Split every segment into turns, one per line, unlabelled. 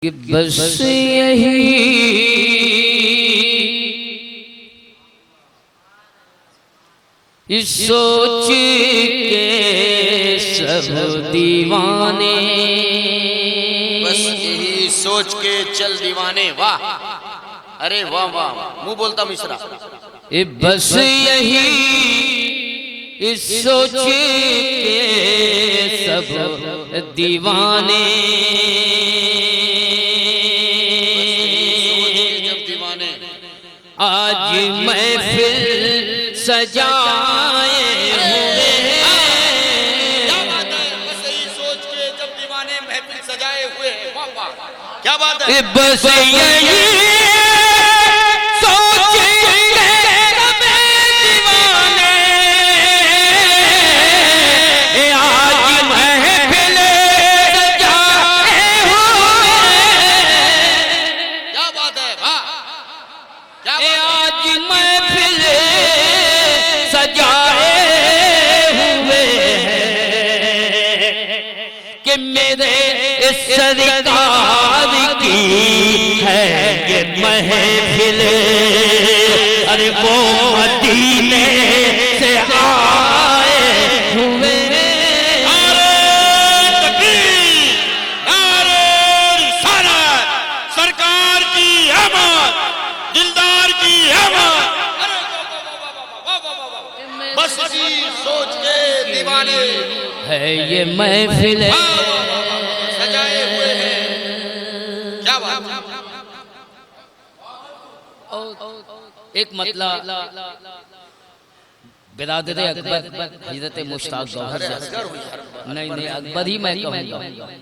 कि बस यही इस सोच के सब दीवाने,
बस यही सोच के चल दीवाने। वाह, अरे वाह वाह, मुंह बोलता मिश्रा।
बस यही इस सोच के सब दीवाने, आज महफिल सजाए हुए हैं।
क्या बात है, बस यही सोच के जब दीवाने महफिल सजाए हुए हैं। वाह वाह, क्या बात है।
बस यही सोच के सब दीवाने, आज महफिल सजाए हुए हैं।
क्या बात है, वाह, क्या बात है।
आज महफिल सजाए हुए हैं कि मेरे सरकार की है ये महफिल। अरे वो मदीने से आए हुए
सरकार की अहमद, दिलदार की अहमद। बस इसी सोच के दीवाने
है ये महफिल
सजाए हुए हैं। क्या बात है।
एक मतलब बिरादर अकबर हजरत मुश्ताक गौहर साहब, नहीं नहीं अकबर ही मैं कहूँगा,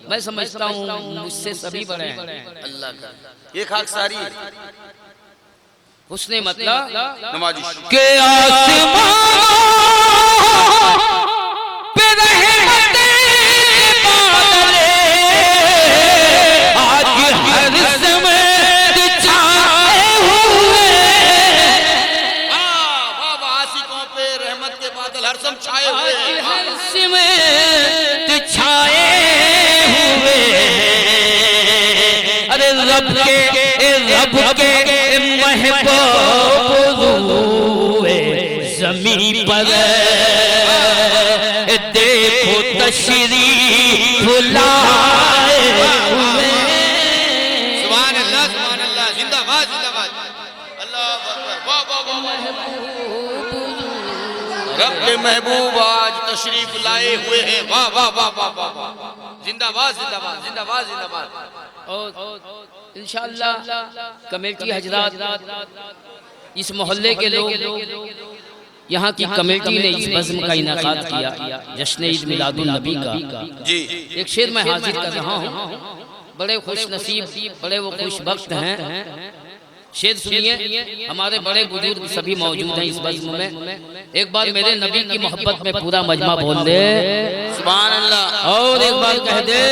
मैं समझता हूँ मुझसे सभी बड़े हैं।
अल्लाह का ये खाकसारी
उसने मतलब
नमाजी
के आसमां पे रहमतें बादल, आज हर समय छाए हुए।
वाह वाह वाह, आशिकों पे रहमत के बादल हर सम छाए हुए हैं।
हर समय छाए हुए हैं। अरे रब के महबूब रूए ज़मीं पर देखो तशरीफ लाए हुए।
सुभान अल्लाह, जिंदाबाद जिंदाबाद, अल्लाह अकबर। वाह वाह वाह, रब के महबूब आज तशरीफ लाए हुए हैं। वाह वाह वाह वाह वाह वाह, जिंदाबाद जिंदाबाद जिंदाबाद जिंदाबाद।
और इंशाअल्लाह कमेटी हजरात, इस मोहल्ले के लोग, यहाँ की कमेटी ने इस बज़्म का इनाकाद किया, जश्न ईद मिलादुन नबी का।
जी,
एक शेर मैं हाजिर कर रहा हूँ, बड़े खुश नसीब, बड़े वो खुश वक्त हैं। शेर सुनिए, हमारे बड़े बुजुर्ग सभी मौजूद हैं इस बज़्म में। एक बार मेरे नबी की मोहब्बत में पूरा मजमा बोल दे
सुभान अल्लाह।
और एक बार कह दे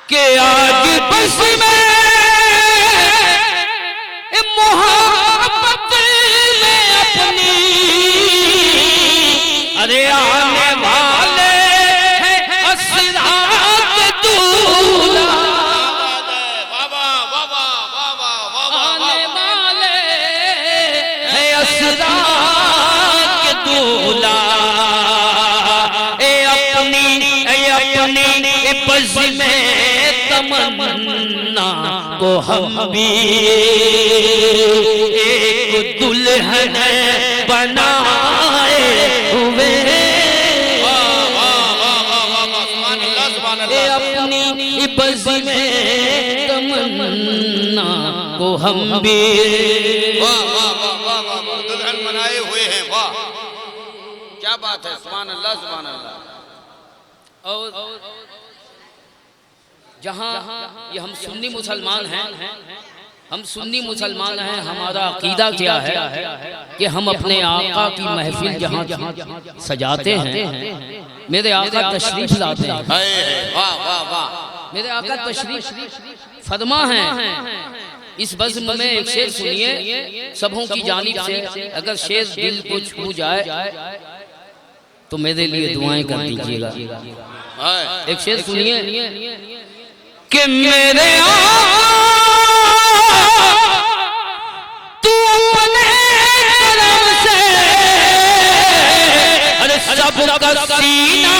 कि आज बस में मोहब्बत में अपनी, अरे आने वाले हैं असरात दूल्हा, आने वाले हैं असरात दूल्हा। अपनी बज़ में तमन्ना को हम भी एक दुल्हन बनाए हुए। अपनी बज़ में तमन्ना को हम भी
दुल्हन बनाए हुए हैं। वाह, क्या बात है। सुभान अल्लाह सुभान अल्लाह।
और जहाँ ये हम सुन्नी मुसलमान हैं, हम सुन्नी मुसलमान हैं, हमारा अकीदा क्या है कि हम अपने आका की महफिल जहाँ जहाँ सजाते हैं, मेरे आका तशरीफ लाते हैं।
वाह वाह वाह,
मेरे आका तशरीफ फरमा हैं। इस बज़्म में एक शेर सुनिए, सबों की जानिब से अगर शेर दिल को छू जाए तो मेरे लिए दुआएं कर दीजिएगा। एक शेर सुनिए कि मेरे तू अपने करम से अरे सबका सीना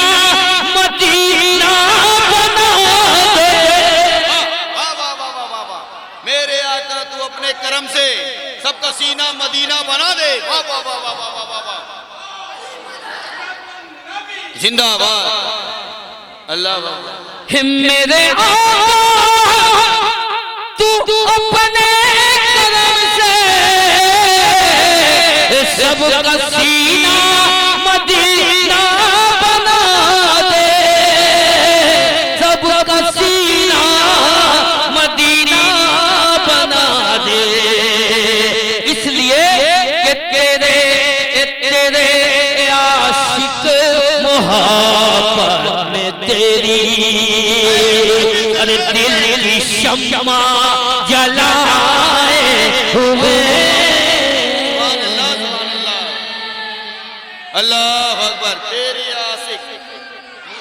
मदीना बना दे।
वाह वाह वाह वाह वाह वाह, मेरे आका तू अपने करम से सबका सीना मदीना बना दे। वाह वाह वाह वाह वाह वाह वाह, जिंदाबाद अल्लाह वाह।
मेरे तू अपने करम से सबका सीना मदीना बना दे, सबका सीना मदीना बना दे। इसलिए कि तेरे तेरे आशिक मोहब्बत में तेरी अरे दिल की शम्मा जलाए हुए।
अल्लाह अकबर, तेरी आशिक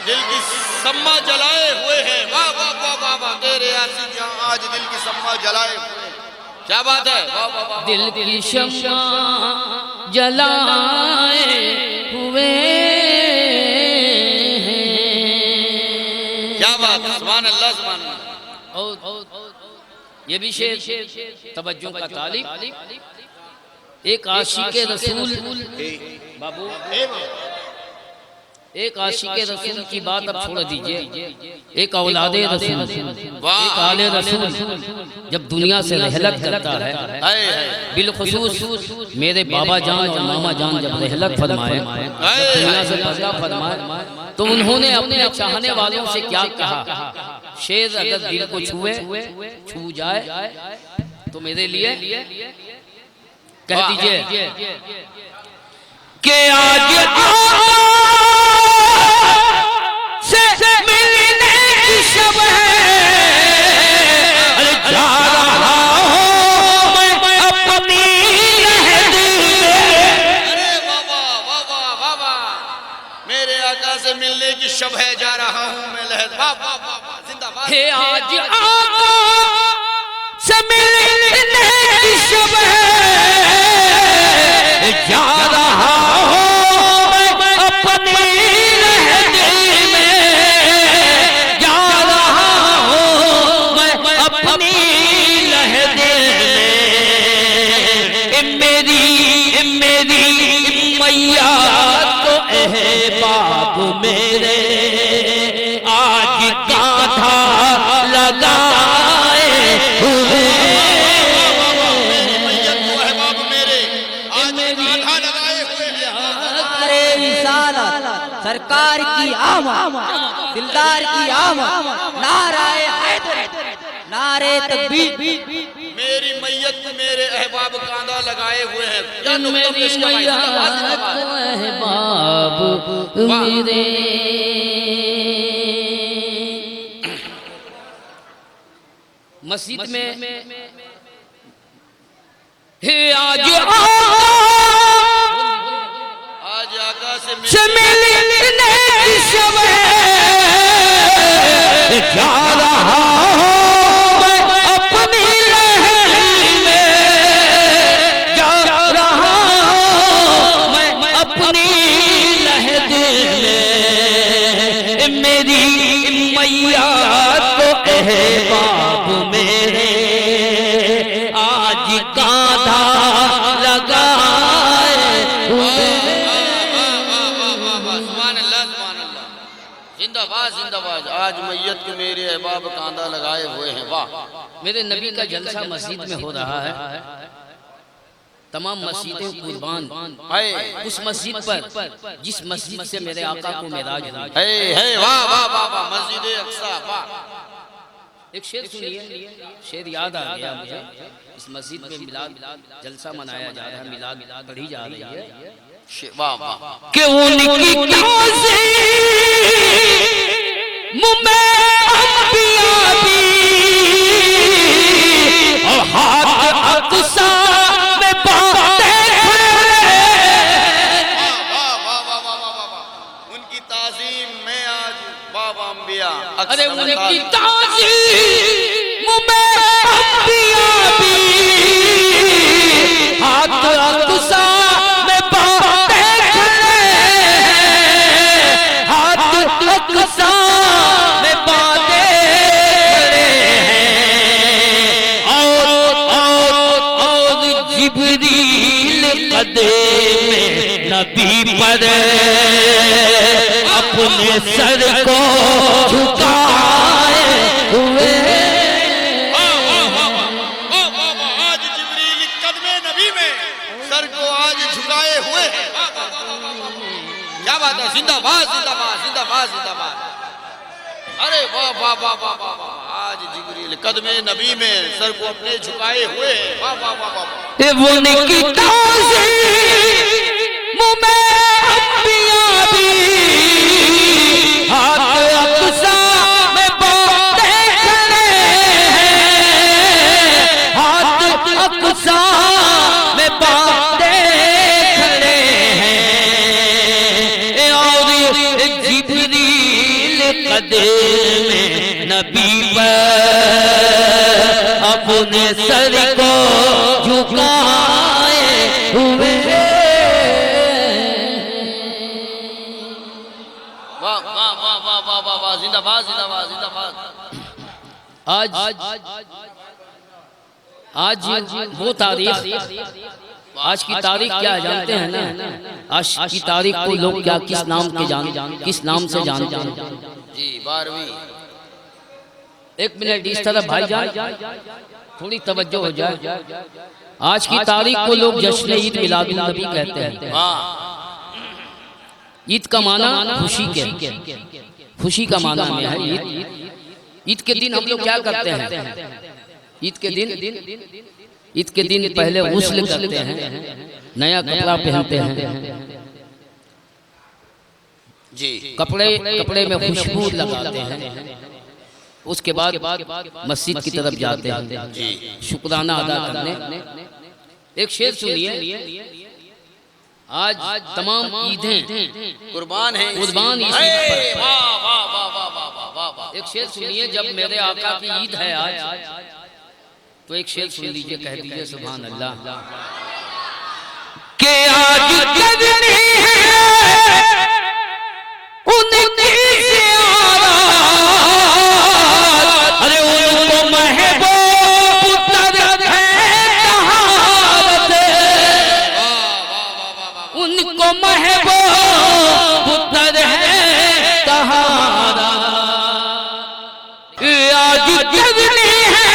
दिल की सम्मा जलाए हुए हैं। वाह वाह वाह वाह वाह, तेरे आशिक यहाँ आज दिल की सम्मा जलाए हुए हैं। क्या बात है, वाह वाह वाह।
दिल की शम्मा जलाए हुए
क्या बात, सुभान अल्लाह सुभान अल्लाह।
ये भी शेर तवज्जो का तालिब। एक आशिक रसूल बाबू, एक आशिक रसूल की बात अब छोड़ दीजिए, एक औलादे रसूल, एक आले रसूल जब दुनिया से रहलत करता है, बिलखुसूस मेरे बाबा जान और मामा जान जब रहलत फरमाए, दुनिया से पर्दा फरमाए, तो उन्होंने अपने चाहने वालों से क्या कहा? शेर अगर दिल को छू जाए तो मेरे लिए कह दीजिए कि आज से मिलने की शब है, अरे जा रहा हूं मैं अपनी लहद में।
अरे वाह वाह वाह वाह वाह वाह, मेरे आका से मिलने की शब है, जा रहा हूं मैं लहद। वाह वाह वाह वाह, जिंदाबाद।
हे आज आका से मिलने की शब है, जा रहा हूं मैं अपनी लहद में, जा रहा हूं मैं अपनी लहद में। मेरी मेरी मैया तो अहबाब मेरे आज कांधा लगाए हुए।
सरकार की आमद, दिलदार की आमद, नाराए हैदर, नारे तकबीर।
मेरी मैयत मेरे अहबाब कांधा लगाए हुए हैं। या
मेरी मैया तो अहबाब मेरे। मस्जिद में हे आज
आका से
मिलने की शब है, जा रहा हूं मैं अपनी लहद में, जा रहा हूं मैं अपनी लहद में। मेरी मैया तो अहबाब मेरे आज कांधा लगाए हुए।
जिंदाबाद जिंदाबाद, आज मैयत के मेरे अहबाब कांधा लगाए हुए हैं। वाह,
मेरे नबी का जलसा मस्जिद में हो रहा है, तमाम मस्जिदें कुर्बान उस मस्जिद पर जिस मस्जिद से मेरे आका को मेराज हुई।
है। वाह वाह वाह वाह, मस्जिद अक्सा। वाह,
एक शेर सुनिए, शेर याद आ गया मुझे। इस मस्जिद में मिलाद जलसा मनाया जा रहा है, मिलाद पढ़ी जा रही है।
वाह वाह,
कि उनकी मुँह में अंबिया भी और हाथ अक़सा में बातें
उनकी ताज़ीम में आज बाबा अंबिया।
अरे उनकी ताज़ीम सर को झुकाए हुए।
आज जिब्रील कदमे नबी में सर को आज झुकाए हुए हैं। क्या बात है, जिंदाबाद जिंदाबाद जिंदाबाद जिंदाबाद। अरे वाह वाह वाह वाह वाह वाह, आज जिब्रील कदमे नबी में सर को अपने झुकाए हुए हैं। वाह वाह वाह वाह।
वो उनकी ताज़ीम में अंबिया भी हाथ अक़सा में बांधे खड़े हैं, हाथ अक़सा में बांधे खड़े हैं। और जिब्रील कदम में नबी पर अपने सर को झुकाए हुए।
वाह वाह वाह वाह वाह वाह वाह, जिंदाबाद जिंदाबाद जिंदाबाद।
आज वो तारीख, आज की तारीख क्या है जानते हैं ना? आज की तारीख को लोग क्या किस नाम से जानते हैं?
जी 12वीं।
एक मिनट इस तरफ भाईजान, थोड़ी तवज्जो हो जाए। आज की तारीख को लोग जश्न ईद मिलादुन नबी कहते हैं। ईद का माना खुशी के, खुशी का माना में है ईद। ईद के दिन हम लोग क्या करते हैं? ईद के दिन पहले गुस्ल करते हैं, नया कपड़ा पहनते हैं
जी,
कपड़े में खुशबू लगाते हैं। उसके बाद मस्जिद की तरफ जाते हैं
जी,
शुक्राना अदा करने। एक शेर सुनिए, आज तमाम ईदें
कुर्बान है
कुर्बान इस ईद पर।
वाह वाह वाह वाह वाह वाह वाह।
एक शेर सुनिए, जब मेरे आका की ईद है आज, तो एक शेर सुन लीजिए, कह दीजिए सुभान अल्लाह। के आज करनी है उनकी ज़ियारत, अरे उनको महबूब तरफ है तहारत, उनको महबूब तरफ है तहारत। आज करनी है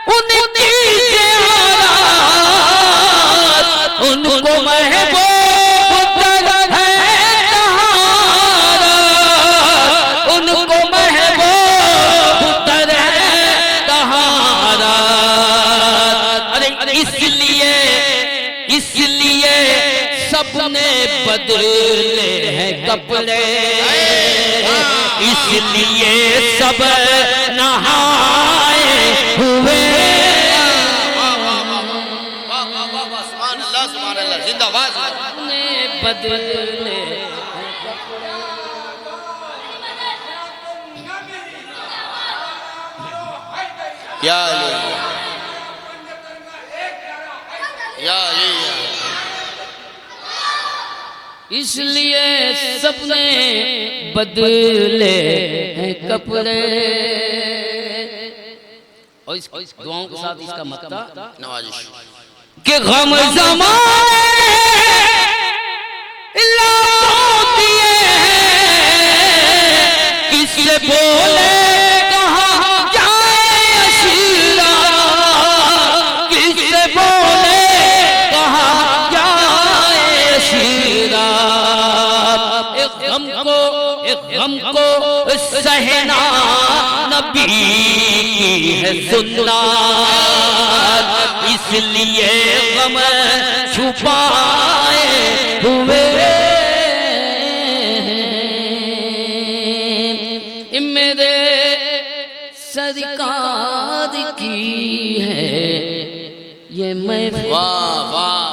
उनकी ज़ियारत, उनको महबूब तरफ है तहारत, उनको महबूब तरफ है तहारत। अरे इसलिए सबने बदले हैं कपड़े, इसलिए सब नहाए हुए।
जिंदाबाद
बदले
या या
इसलिए सबने बदले हैं कपड़े। और इस दुआओं के साथ इसका मतलब
नवाजिश
कि गम ज़माने लाखों दिए हैं, किससे बोले कहाँ जाए अशीरा, किससे बोले कहाँ जाए अशीरा। एक गम को सहना नबी की है सुन्नत, इसलिए गम छुपाए हुए। मेरे सरकार की है ये मैं
वाह वाह